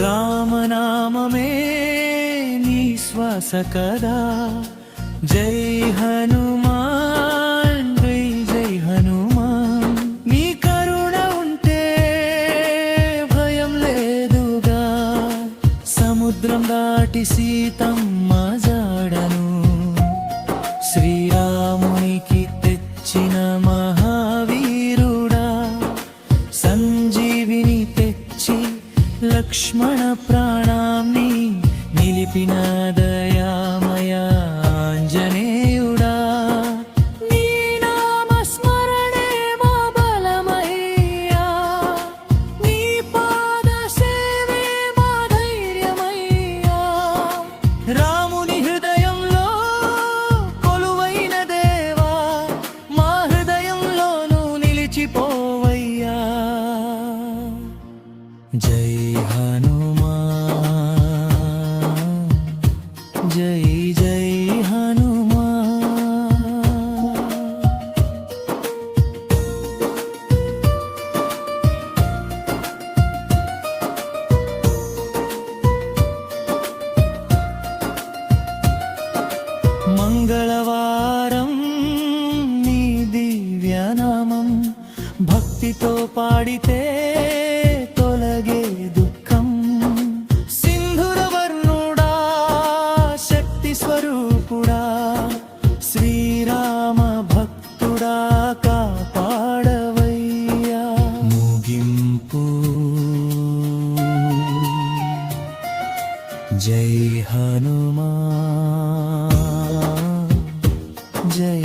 రామనామమే నీ శ్వాస కదా. జై హనుమాన్ జై జై హనుమాన్. నీ కరుణ ఉంటే భయం లేదుగా. సముద్రం దాటి సీతమ్మ జాడను శ్రీరామునికి తెచ్చిన మహావీరుడా. సంజీవిని తెచ్చి లక్ష్మణ ప్రాణాన్ని నిలిపిన దయామయ ఆంజనేయుడా. నీ నామ స్మరణే మా బలమయ్యా. నీ పాద సేవే మా ధైర్యమయ్యా. రాముని హృదయంలో కొలువైన దేవా, మా హృదయంలోనూ నిలిచిపోవయ్యా. జై హనుమాన్ జై జై హనుమాన్. మంగళవారం నీ దివ్యనామం భక్తితో పాడితే తొలగే దుఃఖం. సింధురవర్ణుడా శక్తి స్వరూపుడా, శ్రీరామ భక్తుడా కాపాడవయ్యా. ముగింపు జై హనుమాన్ జై